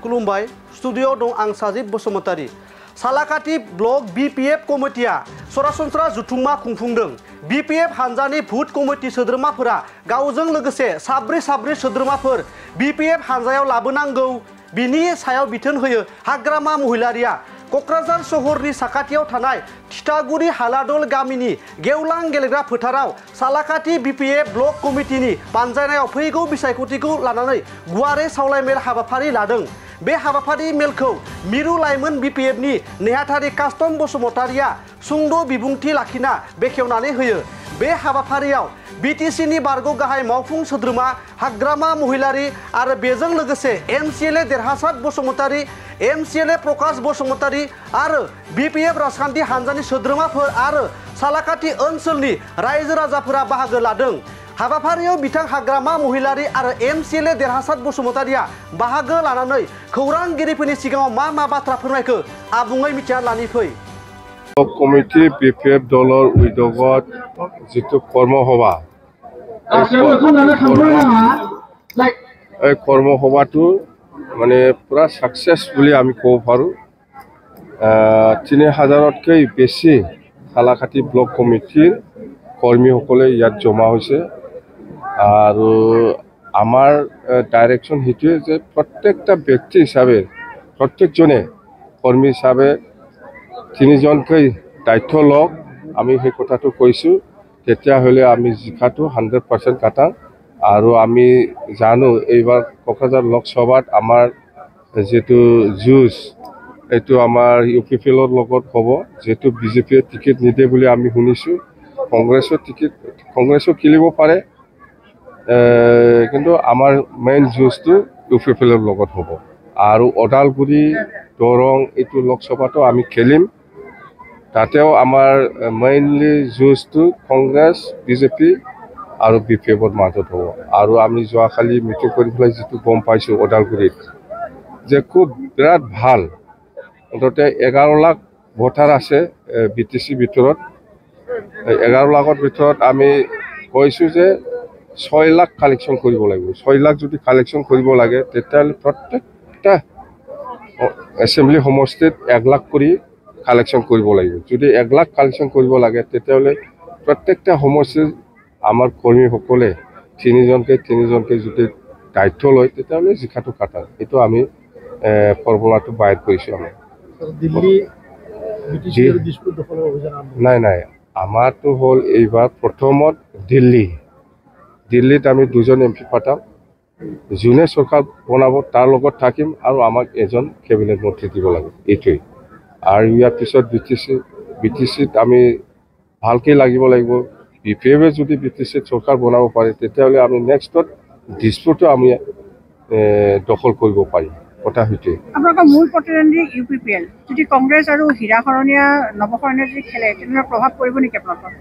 खुलुमबाय स्टुडिअ दं आं साजिद बसुमतारी सालाकाटि ब्लक बीपीएफ कमिटिया सरासनस्रा जुथुमा खुंफुंदों बीपीएफ हानजानि भुट कमिटि सोद्रोमाफोरा गावजों लोगोसे साब्रै सोद्रोमाफोर बीपीएफ हानजायाव लाबोनांगौ बिनि सायाव बिथोन होयो हाग्रामा महिलारिया कक्राझार सहरनि साखाथियाव थानाय थिथागुरि हालादल गामिनि गेवलां गेलेग्रा फोथाराव सालाकाटि बीपीएफ ब्लक कमिटिनि बानजायनायाव फैगौ बिसायख'थिखौ लानानै गुवारै सावरायमेल हाबाफारि लादों बे हाबाफारि मेलखौ मिरु लाइमोन बीपीएफनि नेहाथारि कास्टम बसुमतारिया सुंद' बिबुंथि लाखिना बेखेवनानै होयो बे हाबाफारियाव बीटीसीनि बारग' गाहाय मावफुं सोद्रोमा हाग्रामा महिलारि आरो बेजों लोगोसे एमसीएलए देरहासात बसुमतारी एमसीएलए प्रकाश बसुमतारी आरो बीपीएफ राजखान्थि हानजानि सोद्रोमाफोर आरो सालाकाटि ओनसोलनि रायजो राजाफोरा बाहागो लादों हाबाफारियाव बिथां हाग्रामा महिलारि आरो एमसीएलए देरहासात बसुमतारिया बाहागो लानानै खौरांगिरिफोरनि सिगाङाव मा बाथ्रा फोरमायखो आबुङै मिथिना लानि फै कमिटि बीपीएफ दলৰ उद्योगत जितु কৰ্মসভা এই কৰ্মসভাটো মানে পুৰা সাকসেস বুলি আমি ক'ব পাৰোঁ 3000তকৈ বেছি সালাকাটি ব্লক কমিটিৰ কৰ্মীসকলে ইয়াত জমা হৈছে আৰু আমাৰ ডাইৰেকশ্যন হিটোৱে যে প্ৰত্যেকটা ব্যক্তি হিচাপে প্ৰত্যেকজনে কৰ্মী হিচাপে 3জনকৈ দায়িত্ব লওক আমি সেই কথাটো কৈছোঁ তেতিয়াহ'লে আমি জিকাটো 100% কাটাম আৰু আমি জানো এইবাৰ কক্ৰাঝাৰ লোকসভাত আমাৰ যেটো যুঁজ এইটো আমাৰ ইউপিপিএলৰ লগত হ'ব যেটো বিজেপিয়ে টিকেট নিদে বুলি আমি শুনিছোঁ কংগ্ৰেছৰ খেলিব পাৰে কিন্তু আমাৰ মেইন যুঁজটো ইউপিপিএলৰ লগত হ'ব আৰু ওদালগুৰি দৰং এইটো লোকসভাটো আমি খেলিম তাতেও আমাৰ মেইনলি যুঁজটো কংগ্ৰেছ বিজেপি আৰু বিপিএফৰ মাজত হ'ব আৰু আমি যোৱাকালি মিটিং কৰি পেলাই যিটো গম পাইছোঁ ওদালগুৰিত যে খুব বিৰাট ভাল অন্ততে 11 লাখ ভোটাৰ আছে বিটিসি ভিতৰত 11 লাখৰ ভিতৰত আমি কৈছোঁ যে 6 লাখ কালেকশ্যন কৰিব লাগিব 6 লাখ যদি কালেকশ্যন কৰিব লাগে তেতিয়াহ'লে প্ৰত্যেকটা এছেম্বলি সমষ্টিত 1 লাখ কৰি কালেকশ্যন কৰিব লাগিব যদি 1 লাখ কালেকশ্যন কৰিব লাগে তেতিয়াহ'লে প্ৰত্যেকটা সমষ্টিত আমাৰ কৰ্মীসকলে 3জনকৈ যদি দায়িত্ব লয় তেতিয়াহ'লে জিকাটো কাটাৰ এইটো আমি ফৰ্মুলাটো বাহিৰ কৰিছোঁ আমি দিল্লী নাই আমাৰটো হ'ল এইবাৰ প্ৰথমত দিল্লীত আমি 2জন এমপি পাতাম যোনে চৰকাৰ বনাব তাৰ লগত থাকিম আৰু আমাক এজন কেবিনেট মন্ত্ৰী দিব লাগে এইটোৱেই আৰু ইয়াৰ পিছত বিটিচিত আমি ভালকৈ লাগিব বিপিএফে যদি বিটিচিত চৰকাৰ বনাব পাৰে তেতিয়াহ'লে আমি নেক্সটত ডিস্পুটো আমি দখল কৰিব পাৰিম কথা সেইটোৱে আপোনালোকৰ মূল প্ৰতিদ্বন্দ্বী ইউপিপিএল যদি কংগ্ৰেছ আৰু হীৰাশৰণীয়া নৱশৰণীয়া যদি খেলে তেনেহ'লে প্ৰভাৱ পৰিব নেকি আপোনালোকৰ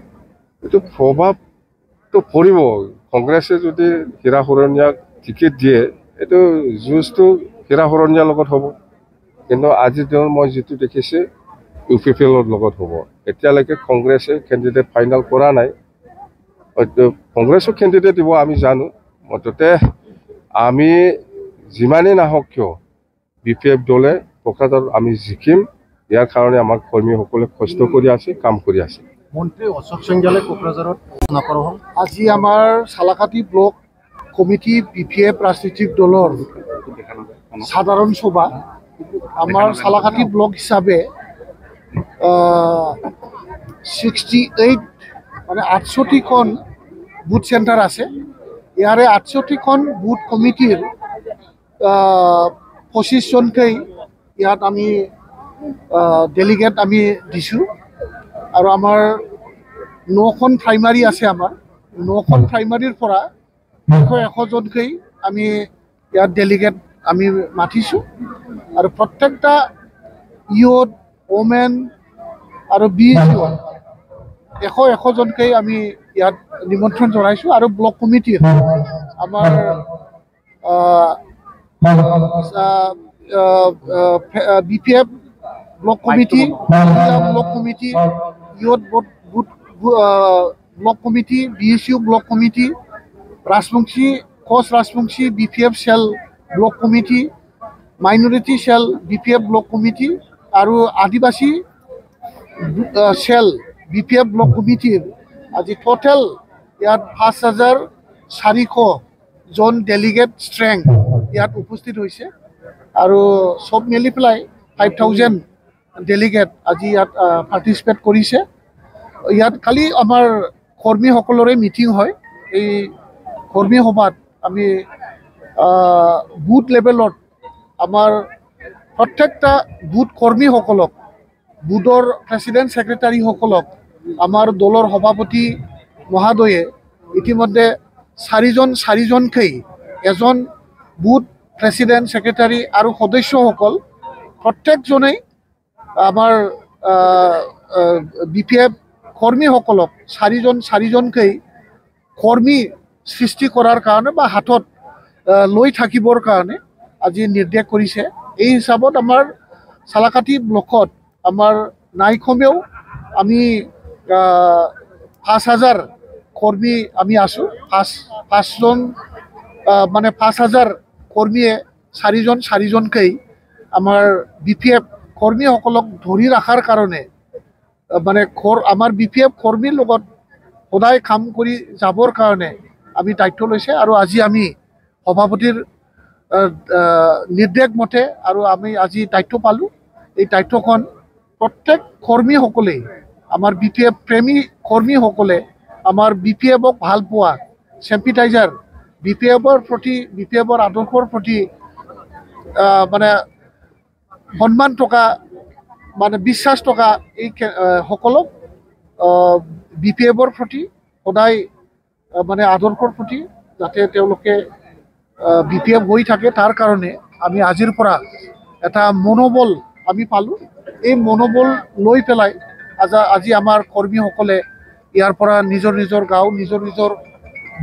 এইটো প্ৰভাৱটো পৰিব কংগ্ৰেছে যদি হীৰাশৰণীয়াক টিকেট দিয়ে এইটো যুঁজটো হীৰাশৰণীয়াৰ লগত হ'ব কিন্তু আজিৰ দিনত মই যিটো দেখিছোঁ ইউপিপিএলৰ লগত হ'ব এতিয়ালৈকে কংগ্ৰেছে কেণ্ডিডেট ফাইনেল কৰা নাই কংগ্ৰেছৰ কেণ্ডিডেট দিব আমি জানো মুঠতে আমি যিমানেই নাহক কিয় বিপিএফ দলে কক্ৰাঝাৰত আমি জিকিম ইয়াৰ কাৰণে আমাৰ কৰ্মীসকলে কষ্ট কৰি আছে কাম কৰি আছে মন্ত্ৰী অশোক সিংজালে কোকৰাঝাৰত নকৰ হ'ল আজি আমাৰ সালাকাটি ব্লক কমিটি বিপিএফ ৰাজনৈতিক দলৰ সাধাৰণ সভা আমাৰ সালাকাটি ব্লক হিচাপে 68 মানে 68খন বুথ চেণ্টাৰ আছে ইয়াৰে 68খন বুথ কমিটিৰ 25জনকৈ ইয়াত আমি ডেলিগেট আমি দিছোঁ আৰু আমাৰ 9খন প্ৰাইমাৰী আছে আমাৰ 9খন প্ৰাইমাৰীৰ পৰা 100জনকৈ আমি ইয়াত ডেলিগেট আমি মাতিছোঁ আৰু প্ৰত্যেকটা ইউথ ওমেন আৰু বিএছইউ 100জনকৈ আমি ইয়াত নিমন্ত্ৰণ জনাইছোঁ আৰু ব্লক কমিটিৰ আমাৰ BPF block committee youth block committee BSU block committee Rajbanshi Koch Rajbanshi BPF cell block committee minority cell BPF block committee আৰু আদিবাসী চেল BPF ব্লক কমিটিৰ আজি টোটেল ইয়াত ৫,৪০০ জন ডেলিগেট ষ্ট্ৰেংথ ইয়াত উপস্থিত হৈছে আৰু সব মিলি পেলাই 5,000 ডেলিগেট আজি ইয়াত পাৰ্টিচিপেট কৰিছে ইয়াত খালি আমাৰ কৰ্মীসকলৰে মিটিং হয় এই কৰ্মী সভাত আমি বুথ লেভেলত আমাৰ প্ৰত্যেকটা বুথ কৰ্মীসকলক বুথৰ প্ৰেচিডেণ্ট ছেক্ৰেটাৰীসকলক আমাৰ দলৰ সভাপতি মহোদয়ে ইতিমধ্যে 4জনকৈ এজন বুথ প্ৰেচিডেণ্ট ছেক্ৰেটাৰী আৰু সদস্যসকল প্ৰত্যেকজনেই আমাৰ BPF কৰ্মীসকলক 4জনকৈ কৰ্মী সৃষ্টি কৰাৰ কাৰণে বা হাতত লৈ থাকিবৰ কাৰণে আজি নিৰ্দেশ কৰিছে এই হিচাপত আমাৰ চালাকাটি ব্লকত আমাৰ নাইকমেও আমি 5,000 কৰ্মী আমি আছো 5জন মানে 5,000 কৰ্মীয়ে 4জনকৈ আমাৰ BPF কৰ্মীসকলক ধৰি ৰাখাৰ কাৰণে মানে আমাৰ BPF কৰ্মীৰ লগত সদায় কাম কৰি যাবৰ কাৰণে আমি দায়িত্ব লৈছে আৰু আজি আমি সভাপতিৰ নিৰ্দেশ মতে আৰু আমি আজি দায়িত্ব পালোঁ এই দায়িত্বখন প্ৰত্যেক কৰ্মীসকলেই আমাৰ BPF প্ৰেমী কৰ্মীসকলে আমাৰ BPFক ভাল পোৱা চেম্পিটাইজাৰ BPFৰ প্ৰতি BPFৰ আদৰ্শৰ প্ৰতি মানে সন্মান থকা মানে বিশ্বাস থকা এই সকলক BPFৰ প্ৰতি সদায় মানে আদৰ্শৰ প্ৰতি যাতে তেওঁলোকে BPF হৈ থাকে তাৰ কাৰণে আমি আজিৰ পৰা এটা মনোবল আমি পালোঁ এই মনোবল লৈ পেলাই আজি আমাৰ কৰ্মীসকলে ইয়াৰ পৰা নিজৰ গাঁও নিজৰ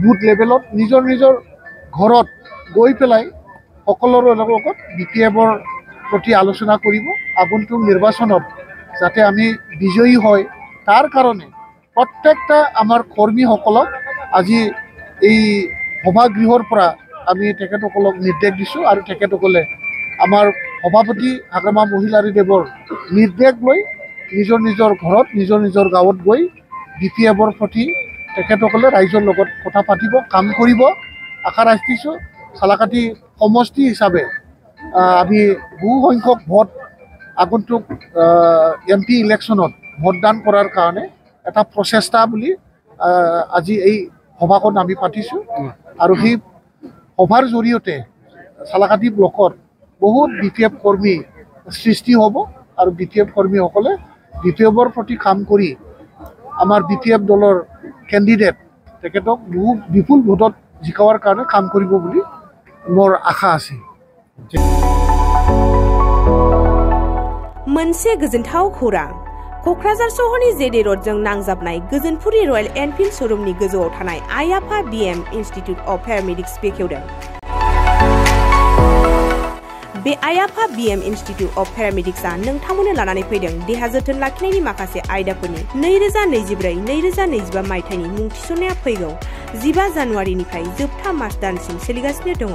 বুথ লেভেলত নিজৰ ঘৰত গৈ পেলাই সকলোৰে লগত BPFৰ প্ৰতি আলোচনা কৰিব আগন্তুক নিৰ্বাচনত যাতে আমি বিজয়ী হয় তাৰ কাৰণে প্ৰত্যেকটা আমাৰ কৰ্মীসকলক আজি এই সভাগৃহৰ পৰা আমি তেখেতসকলক নিৰ্দেশ দিছোঁ আৰু তেখেতসকলে আমাৰ সভাপতি হাগ্ৰামা মহিলাৰীদেৱৰ নিৰ্দেশ লৈ নিজৰ ঘৰত নিজৰ গাঁৱত গৈ BPFৰ প্ৰতি তেখেতসকলে ৰাইজৰ লগত কথা পাতিব কাম কৰিব আশা ৰাখিছোঁ চালাকাটি সমষ্টি হিচাপে আমি বহু সংখ্যক ভোট আগন্তুক MP ইলেকশ্যনত ভোটদান কৰাৰ কাৰণে এটা প্ৰচেষ্টা বুলি আজি এই সভাখন আমি পাতিছোঁ আৰু সেই সভাৰ জৰিয়তে চালাকাটি ব্লকত বহুত BPF কৰ্মী সৃষ্টি হ'ব আৰু BPF কৰ্মীসকলে BPFৰ প্ৰতি কাম কৰি আমাৰ BPF দলৰ কেণ্ডিডেট তেখেতক বহু বিপুল ভোটত জিকাৱাৰ কাৰণে কাম কৰিব বুলি মোৰ আশা আছে मोनसे गोजोनथाव खौरां क'क्राझार सहरनि जेडे र'डजों नांजाबनाय गोजोनपुरि रयेल एनफिल्ड श'रुमनि गोजौआव थानाय आयाफा BM इन्स्टिट्युट अफ पेरामेडिक्स बेखेवदों बे आयाफा BM इन्स्टिट्युट अफ पेरामेडिक्सआ नोंथांमोननो लानानै फैदों देहा जोथोन लाखिनायनि माखासे आयदाफोरनि 2024-2025 मायथाइनि मुं थिसननाया फैगौ 15 जानुवारिनिफ्राय जोबथा मार्च दानसिम सोलिगासिनो दङ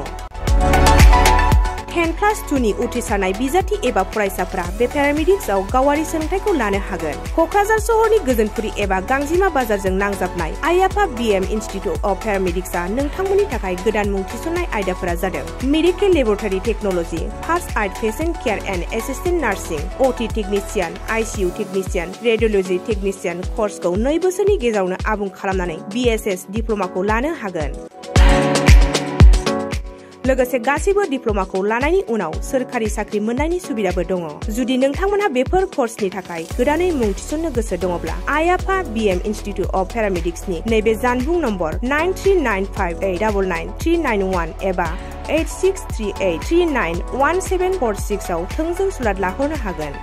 10+2नि उथ्रिसारनाय बिजाथि एबा फरायसाफोरा बे पेरामेडिक्सआव गावारि सोलोंथायखौ लानो हागोन क'क्राझार सहरनि गोजोनपुरि एबा गांजिमा बाजारजों नांजाबनाय आयाफा BM इन्स्टिट्युट अफ पेरामेडिक्सआ नोंथांमोननि थाखाय गोदान मुं थिसननाय आयदाफोरा जादों medical laboratory technology first aid patient care and assistant nursing OT technician ICU technician radiology technician कर्सखौ 2 बोसोरनि गेजेरावनो आबुं खालामनानै BSS डिप्ल'माखौ लानो हागोन लोगोसे गासैबो डिप्ल'माखौ लानायनि उनाव सोरखारि साख्रि मोननायनि सुबिदाबो दङ जुदि नोंथांमोनहा बेफोर कर्सनि थाखाय गोदानै मुं थिसननो गोसो दङब्ला आयाफा BM इन्स्टिट्युट अफ पेरामेडिक्सनि नैबे जानबुं नम्बर 9395899391 एबा 8638391746 आव थोंजों सुलाद लाहरनो हागोन